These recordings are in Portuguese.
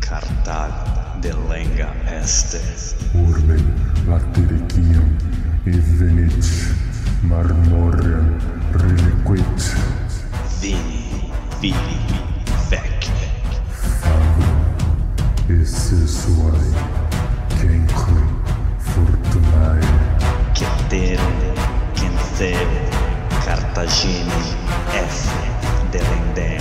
Cartago de lenga este. Urbe latericium e venit marmorem reliquit. Vini, vini, vec. Fabrum esse suae cenque fortunae. Ceterum, Centeu, Cartaginem, F. delendem.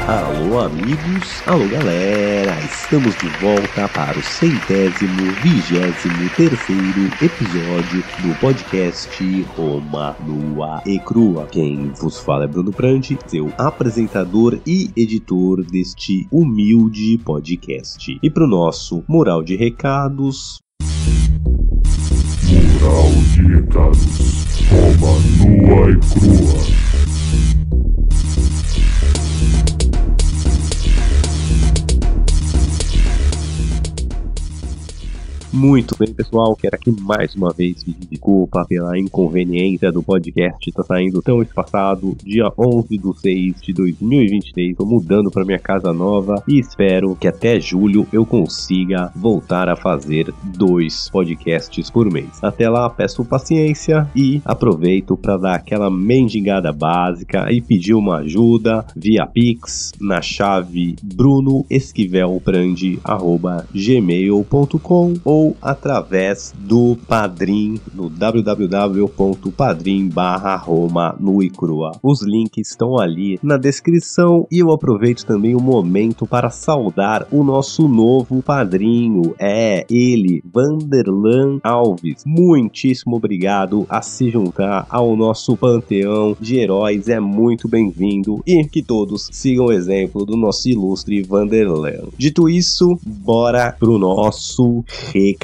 Alô amigos, alô galera, estamos de volta para o 123º episódio do podcast Roma Nua e Crua. Quem vos fala é Bruno Prandi, seu apresentador e editor deste humilde podcast. E para o nosso mural de recados... Mural de recados, Roma Nua e Crua. Muito bem, pessoal, quero aqui mais uma vez pedir desculpa pela inconveniência do podcast tá saindo tão espaçado. Dia 11/6/2023, tô mudando para minha casa nova e espero que até julho eu consiga voltar a fazer 2 podcasts por mês. Até lá, peço paciência e aproveito para dar aquela mendigada básica e pedir uma ajuda via Pix na chave brunoesquivelprandi@gmail.com ou através do Padrim no www.padrim.com/Roma Nua e Crua. Os links estão ali na descrição e eu aproveito também o momento para saudar o nosso novo padrinho, ele, Vanderlan Alves. Muitíssimo obrigado a se juntar ao nosso panteão de heróis, é muito bem-vindo e que todos sigam o exemplo do nosso ilustre Vanderlan. Dito isso, bora pro nosso recapitulando.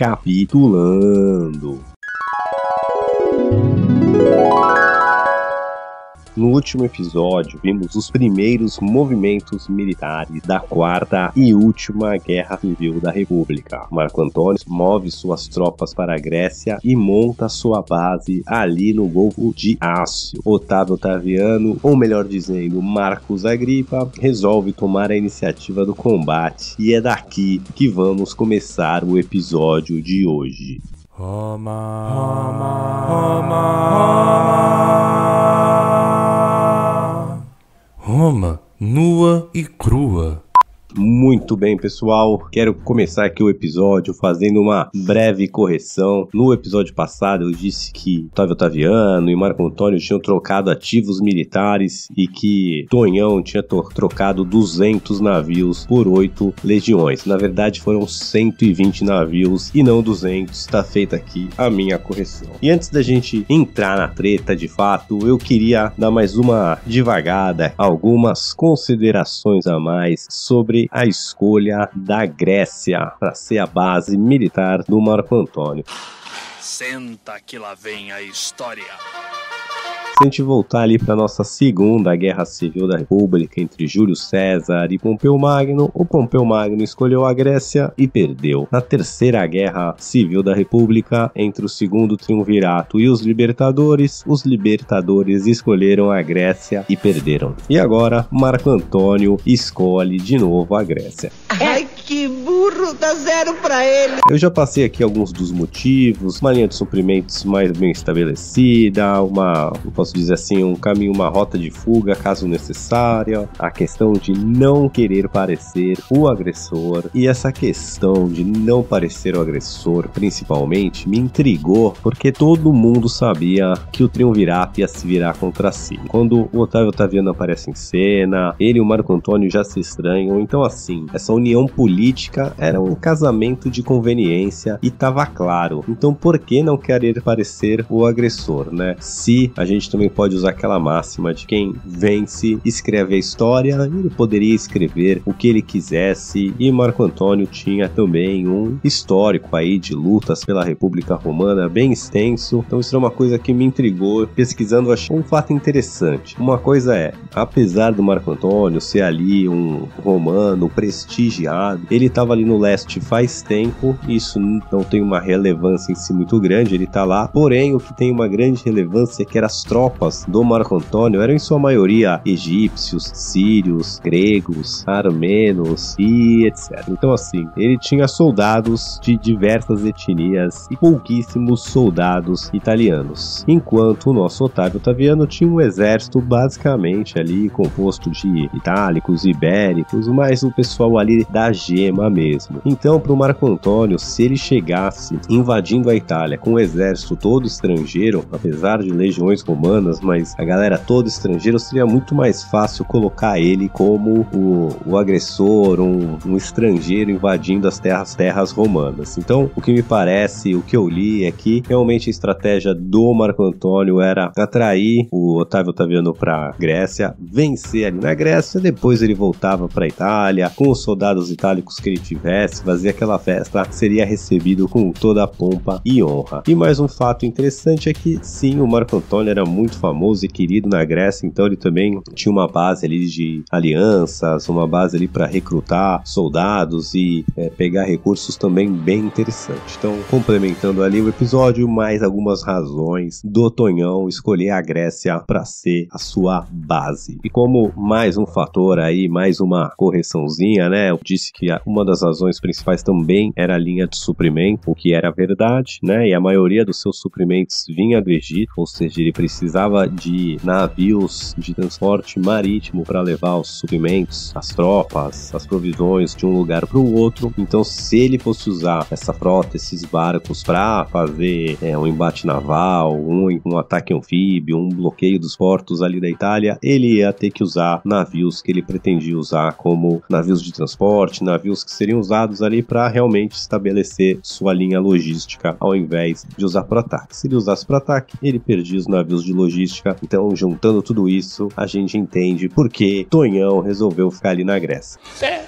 No último episódio, vimos os primeiros movimentos militares da quarta e última Guerra Civil da República. Marco Antônio move suas tropas para a Grécia e monta sua base ali no Golfo de Ácio. Otávio Otaviano, ou melhor dizendo, Marcos Agripa, resolve tomar a iniciativa do combate. E é daqui que vamos começar o episódio de hoje. Roma, Roma, Roma, Roma. Roma, nua e crua. Muito bem, pessoal, quero começar aqui o episódio fazendo uma breve correção. No episódio passado eu disse que Otávio Otaviano e Marco Antônio tinham trocado ativos militares e que Tonhão tinha trocado 200 navios por 8 legiões. Na verdade foram 120 navios e não 200, tá feita aqui a minha correção. E antes da gente entrar na treta de fato, eu queria dar mais uma divagada, algumas considerações a mais sobre a escolha da Grécia para ser a base militar do Marco Antônio. Senta que lá vem a história. Se a gente voltar ali para nossa segunda Guerra Civil da República entre Júlio César e Pompeu Magno, o Pompeu Magno escolheu a Grécia e perdeu. Na terceira Guerra Civil da República, entre o segundo triunvirato e os libertadores escolheram a Grécia e perderam. E agora, Marco Antônio escolhe de novo a Grécia. Ai, que burro, dá 0 pra ele. Eu já passei aqui alguns dos motivos, uma linha de suprimentos mais bem estabelecida, eu posso dizer assim, um caminho, uma rota de fuga caso necessária, a questão de não querer parecer o agressor, e essa questão de não parecer o agressor principalmente me intrigou, porque todo mundo sabia que o triunvirato ia se virar contra si. Quando o Otávio Otaviano aparece em cena, ele e o Marco Antônio já se estranham, então assim, essa união política era um casamento de conveniência e tava claro. Então por que não querer parecer o agressor, né? Se a gente também pode usar aquela máxima de quem vence escreve a história. Ele poderia escrever o que ele quisesse, e Marco Antônio tinha também um histórico aí de lutas pela República Romana bem extenso. Então isso é uma coisa que me intrigou. Pesquisando, eu achei um fato interessante. Uma coisa é, apesar do Marco Antônio ser ali um romano prestigiado, ele estava ali no leste faz tempo, isso não tem uma relevância em si muito grande, ele tá lá, porém o que tem uma grande relevância é que as tropas do Marco Antônio eram em sua maioria egípcios, sírios, gregos, armenos e etc. Então assim, ele tinha soldados de diversas etnias e pouquíssimos soldados italianos, enquanto o nosso Otávio Otaviano tinha um exército basicamente ali composto de itálicos, ibéricos, mas o pessoal ali da gema mesmo. Então para o Marco Antônio, se ele chegasse invadindo a Itália com um exército todo estrangeiro, apesar de legiões romanas, mas a galera toda estrangeira, seria muito mais fácil colocar ele como o agressor, um estrangeiro invadindo as terras romanas. Então, o que me parece, o que eu li é que realmente a estratégia do Marco Antônio era atrair o Otávio Otaviano para Grécia, vencer ali na Grécia, depois ele voltava para Itália, com os soldados itálicos que ele tivesse, fazia aquela festa, seria recebido com toda a pompa e honra. E mais um fato interessante é que sim, o Marco Antônio era muito famoso e querido na Grécia, então ele também tinha uma base ali de alianças, uma base ali para recrutar soldados e pegar recursos também bem interessante. Então, complementando ali o episódio, mais algumas razões do Tonhão escolher a Grécia para ser a sua base. E como mais um fator aí, mais uma correçãozinha, né? Eu disse que uma das razões principais também era a linha de suprimento, o que era verdade, né? E a maioria dos seus suprimentos vinha do Egito, ou seja, ele precisava de navios de transporte marítimo para levar os suprimentos, as tropas, as provisões de um lugar para o outro. Então, se ele fosse usar essa frota, esses barcos para fazer um embate naval, um ataque anfíbio, um bloqueio dos portos ali da Itália, ele ia ter que usar navios que ele pretendia usar como navios de transporte, navios que seriam usados ali para realmente estabelecer sua linha logística, ao invés de usar para ataque. Se ele usasse para ataque, ele perdia os navios de logística. Então, juntando tudo isso, a gente entende por que Tonhão resolveu ficar ali na Grécia.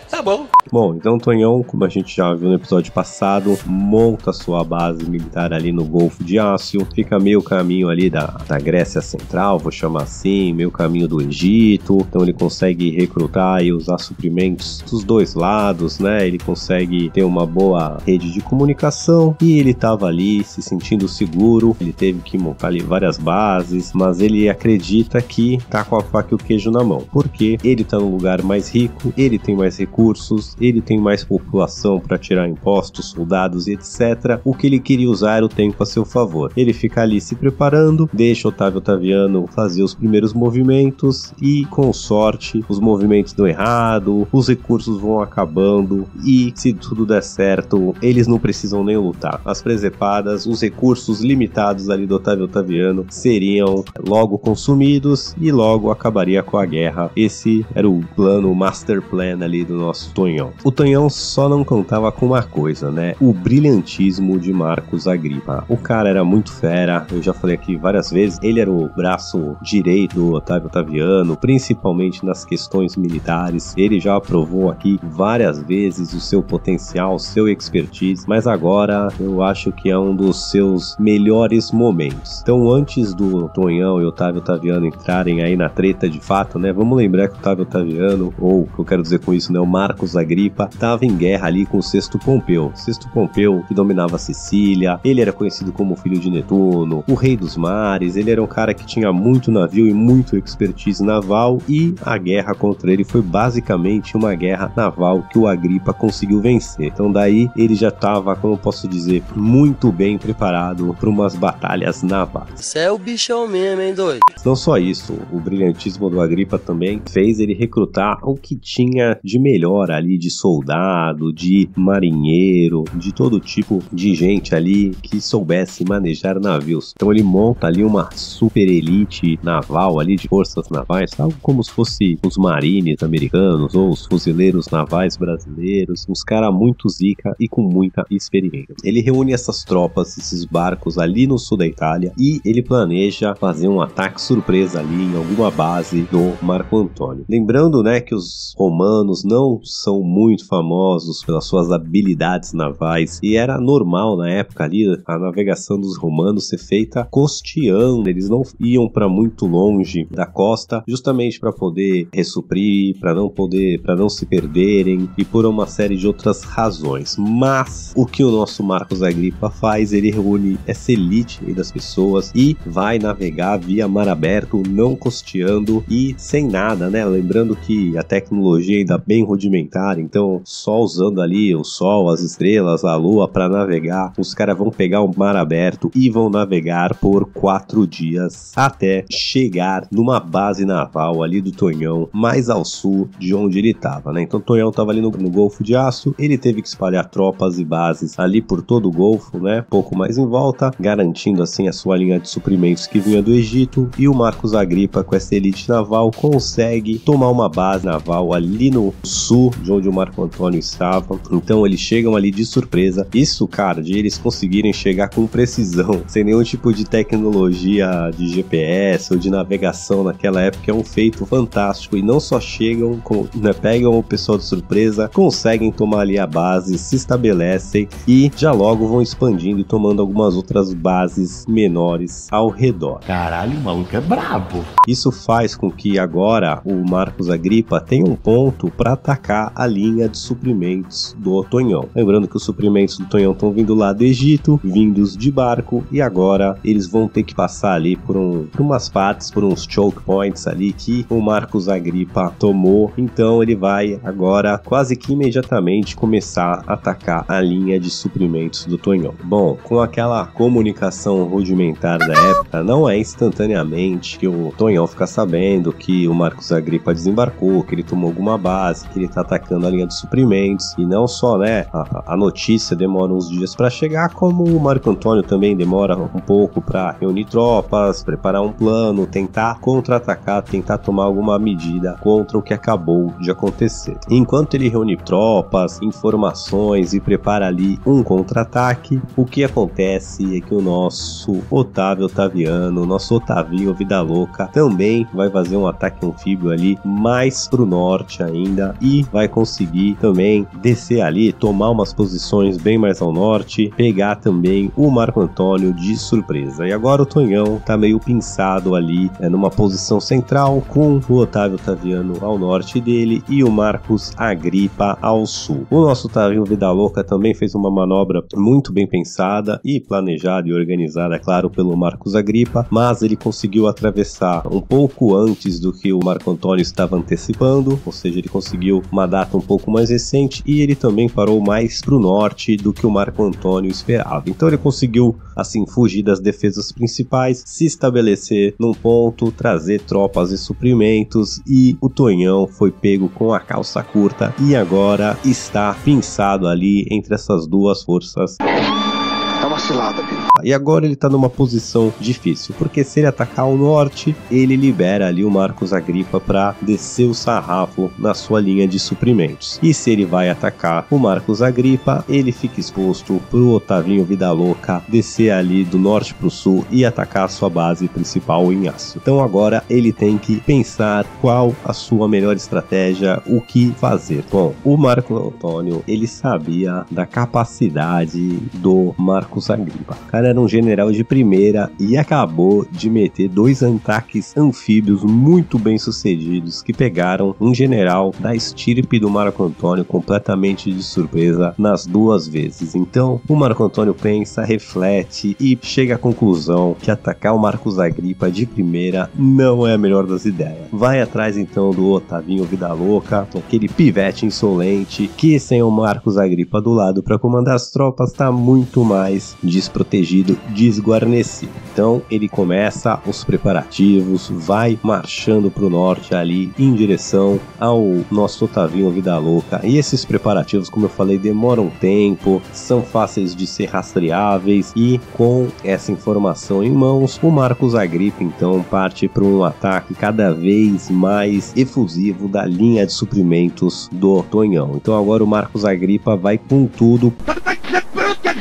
Tá bom. Bom, então Tonhão, como a gente já viu no episódio passado, monta sua base militar ali no Golfo de Ácio, fica meio caminho ali da Grécia Central, vou chamar assim, meio caminho do Egito. Então ele consegue recrutar e usar suprimentos dos dois lados, né? Ele consegue ter uma boa rede de comunicação e ele estava ali se sentindo seguro. Ele teve que montar ali várias bases, mas ele acredita que tá com a faca e o queijo na mão, porque ele tá num lugar mais rico, ele tem mais recursos, ele tem mais população para tirar impostos, soldados e etc. O que ele queria usar era o tempo a seu favor. Ele fica ali se preparando, deixa Otávio Otaviano fazer os primeiros movimentos e, com sorte, os movimentos dão errado, os recursos vão acabando e, se tudo der certo, eles não precisam nem lutar. As presepadas, os recursos limitados ali do Otávio Otaviano seriam logo consumidos e logo acabaria com a guerra. Esse era o plano, o master plan ali do nosso Tonhão. O Tonhão só não contava com uma coisa, né? O brilhantismo de Marcos Agripa. O cara era muito fera, eu já falei aqui várias vezes, ele era o braço direito do Otávio Otaviano, principalmente nas questões militares. Ele já provou aqui várias vezes o seu potencial, o seu expertise, mas agora eu acho que é um dos seus melhores momentos. Então, antes do Tonhão e Otávio Otaviano entrarem aí na treta de fato, né? Vamos lembrar que o Otávio Otaviano, ou o que eu quero dizer com isso, né? O Marcos Agripa, estava em guerra ali com o Sexto Pompeu. Sexto Pompeu, que dominava a Sicília, ele era conhecido como filho de Netuno, o rei dos mares, ele era um cara que tinha muito navio e muito expertise naval, e a guerra contra ele foi basicamente uma guerra naval que o Agripa conseguiu vencer. Então daí ele já estava, como eu posso dizer, muito bem preparado para umas batalhas navais. Você é o bichão mesmo, hein, doido? Não só isso, o brilhantismo do Agripa também fez ele recrutar o que tinha de melhor ali, de soldado, de marinheiro, de todo tipo de gente ali que soubesse manejar navios. Então ele monta ali uma super elite naval ali de forças navais, algo como se fosse os marines americanos ou os fuzileiros navais brasileiros, uns caras muito zica e com muita experiência. Ele reúne essas tropas, esses barcos ali no sul da Itália e ele planeja fazer um ataque surpresa ali em alguma base do Marco Antônio. Lembrando, né, que os romanos não são muito famosos pelas suas habilidades navais e era normal na época ali a navegação dos romanos ser feita costeando. Eles não iam para muito longe da costa, justamente para poder ressuprir, para não se perderem e por uma série de outras razões. Mas o que o nosso Marcos Agripa faz, ele reúne essa elite aí das pessoas e vai navegar via mar aberto, não costeando e sem nada, né? Lembrando que a tecnologia ainda bem rudimentar, então só usando ali o sol, as estrelas, a lua para navegar, os caras vão pegar o mar aberto e vão navegar por 4 dias até chegar numa base naval ali do Tonhão, mais ao sul de onde ele estava, né? Então o Tonhão estava ali no Golfo de Aço, ele teve que espalhar tropas e bases ali por todo o Golfo, né? Pouco mais em volta, garantindo assim a sua linha de suprimentos que vinha do Egito, e o Marcos Agripa, com essa elite naval, consegue tomar uma base naval ali no sul de onde o Marco Antônio estava. Então eles chegam ali de surpresa. Isso, cara, de eles conseguirem chegar com precisão, sem nenhum tipo de tecnologia de GPS ou de navegação naquela época, é um feito fantástico. E não só chegam, né, pegam o pessoal de surpresa, conseguem tomar ali a base, se estabelecem e já logo vão expandindo e tomando algumas outras bases menores ao redor. Caralho, o maluco é brabo. Isso faz com que agora o Marcos Agripa tenha um ponto para atacar a linha de suprimentos do Tonhão. Lembrando que os suprimentos do Tonhão estão vindo lá do Egito, vindos de barco, e agora eles vão ter que passar ali por umas partes, por uns choke points ali que o Marcos Agripa tomou. Então ele vai agora quase que imediatamente começar a atacar a linha de suprimentos do Tonhão. Bom, com aquela comunicação rudimentar da época, não é instantaneamente que o Tonhão fica sabendo que o Marcos Agripa desembarcou, que ele tomou alguma base, que ele tá atacando a linha de suprimentos. E não só, né, a notícia demora uns dias para chegar, como o Marco Antônio também demora um pouco para reunir tropas, preparar um plano, tentar contra-atacar, tentar tomar alguma medida contra o que acabou de acontecer. Enquanto ele reúne tropas, informações e prepara ali um contra-ataque, o que acontece é que o nosso Otávio Otaviano, nosso Otavinho Vida Louca, também vai fazer um ataque anfíbio ali mais pro norte ainda e vai conseguir também descer ali, tomar umas posições bem mais ao norte, pegar também o Marco Antônio de surpresa. E agora o Tonhão tá meio pinçado ali, numa posição central, com o Otávio Otaviano ao norte dele e o Marcos Agripa ao sul. O nosso Otavinho Vida Louca também fez uma manobra muito bem pensada e planejada e organizada, claro, pelo Marcos Agripa, mas ele conseguiu atravessar um pouco antes do que o Marco Antônio estava antecipando, ou seja, ele conseguiu uma data um pouco mais recente e ele também parou mais pro norte do que o Marco Antônio esperava. Então ele conseguiu, assim, fugir das defesas principais, se estabelecer num ponto, trazer tropas e suprimentos, e o Tonhão foi pego com a calça curta e agora está pinçado ali entre essas duas forças. Tá uma cilada, filho. E agora ele tá numa posição difícil, porque se ele atacar o norte, ele libera ali o Marcos Agripa para descer o sarrafo na sua linha de suprimentos. E se ele vai atacar o Marcos Agripa, ele fica exposto pro Otavinho Vida Louca descer ali do norte pro sul e atacar a sua base principal em Aço. Então agora ele tem que pensar qual a sua melhor estratégia, o que fazer. Bom, o Marco Antônio, ele sabia da capacidade do Marcos Agripa. O cara era um general de primeira e acabou de meter 2 ataques anfíbios muito bem sucedidos que pegaram um general da estirpe do Marco Antônio completamente de surpresa nas 2 vezes. Então o Marco Antônio pensa, reflete e chega à conclusão que atacar o Marcos Agripa de primeira não é a melhor das ideias. Vai atrás então do Otavinho Vida Louca, aquele pivete insolente que sem o Marcos Agripa do lado para comandar as tropas tá muito mais desprotegido, desguarnecido. Então ele começa os preparativos, vai marchando para o norte ali em direção ao nosso Otavinho Vida Louca. E esses preparativos, como eu falei, demoram tempo, são fáceis de ser rastreáveis, e com essa informação em mãos, o Marcos Agripa então parte para um ataque cada vez mais efusivo da linha de suprimentos do Tonhão. Então agora o Marcos Agripa vai com tudo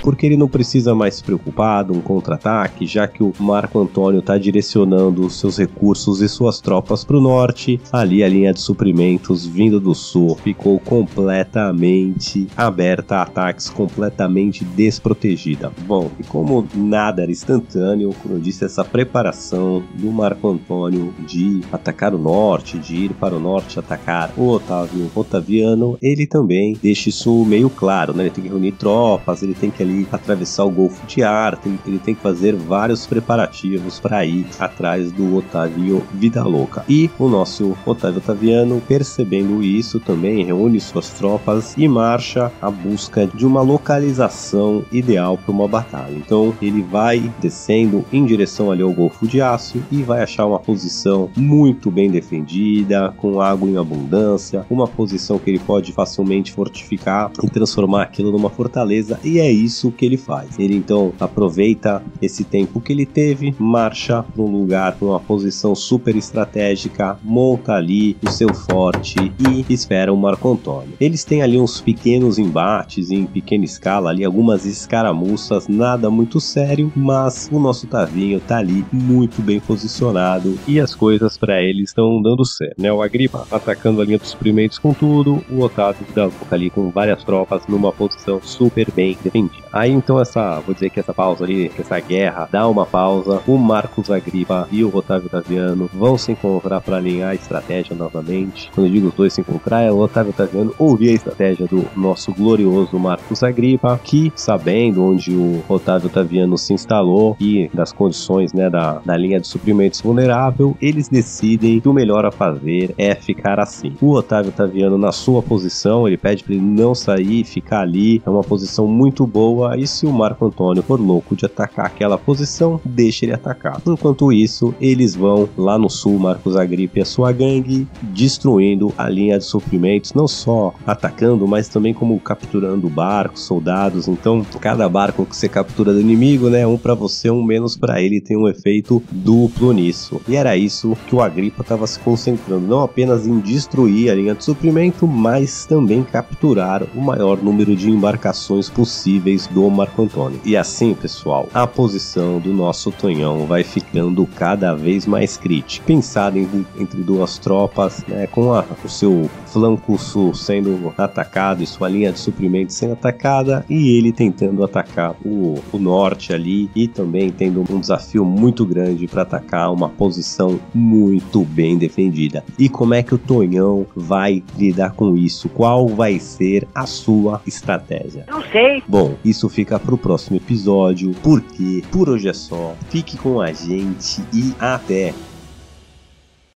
porque ele não precisa mais se preocupar de um contra-ataque, já que o Marco Antônio está direcionando seus recursos e suas tropas para o norte. Ali a linha de suprimentos vindo do sul ficou completamente aberta a ataques, completamente desprotegida. Bom, e como nada era instantâneo, como eu disse, essa preparação do Marco Antônio de atacar o norte, de ir para o norte atacar o Otávio Otaviano, ele também deixa isso meio claro, né? Ele tem que reunir tropas, ele tem que ali atravessar o Golfo de Ar, ele tem que fazer vários preparativos para ir atrás do Otávio Vida Louca. E o nosso Otávio Otaviano, percebendo isso, também reúne suas tropas e marcha à busca de uma localização ideal para uma batalha. Então ele vai descendo em direção ali ao Golfo de Aço e vai achar uma posição muito bem defendida, com água em abundância, uma posição que ele pode facilmente fortificar e transformar aquilo numa fortaleza, e é isso que ele faz. Ele então aproveita esse tempo que ele teve, marcha para um lugar, para uma posição super estratégica, monta ali o seu forte e espera o Marco Antônio. Eles têm ali uns pequenos embates em pequena escala, ali algumas escaramuças, nada muito sério, mas o nosso Tavinho tá ali muito bem posicionado e as coisas para ele estão dando certo, né? O Agripa atacando a linha dos suprimentos com tudo, o Otávio da Louca ali com várias tropas numa posição super bem defendida. Aí então vou dizer que essa pausa ali, que essa guerra dá uma pausa, o Marcos Agripa e o Otávio Otaviano vão se encontrar para alinhar a estratégia novamente. Quando eu digo os dois se encontrar, é o Otávio Otaviano ouvir a estratégia do nosso glorioso Marcos Agripa, que, sabendo onde o Otávio Otaviano se instalou e das condições, né, da linha de suprimentos vulnerável, eles decidem que o melhor a fazer é ficar assim. O Otávio Otaviano na sua posição, ele pede para ele não sair, ficar ali, é uma posição muito boa, e se o Marco Antônio for louco de atacar aquela posição, deixa ele atacar. Enquanto isso, eles vão lá no sul, Marcos Agripa e a sua gangue, destruindo a linha de suprimentos, não só atacando, mas também como capturando barcos, soldados. Então, cada barco que você captura do inimigo, né, um para você, um menos para ele, tem um efeito duplo nisso. E era isso que o Agripa estava se concentrando, não apenas em destruir a linha de suprimento, mas também capturar o maior número de embarcações possíveis do Marco Antônio. E assim, pessoal, a posição do nosso Tonhão vai ficando cada vez mais crítica. Pensado entre duas tropas, né, com o seu flanco sul sendo atacado e sua linha de suprimentos sendo atacada, e ele tentando atacar o norte ali, e também tendo um desafio muito grande para atacar uma posição muito bem defendida. E como é que o Tonhão vai lidar com isso? Qual vai ser a sua estratégia? Não sei. Bom, isso fica pro próximo episódio, porque por hoje é só. Fique com a gente e até!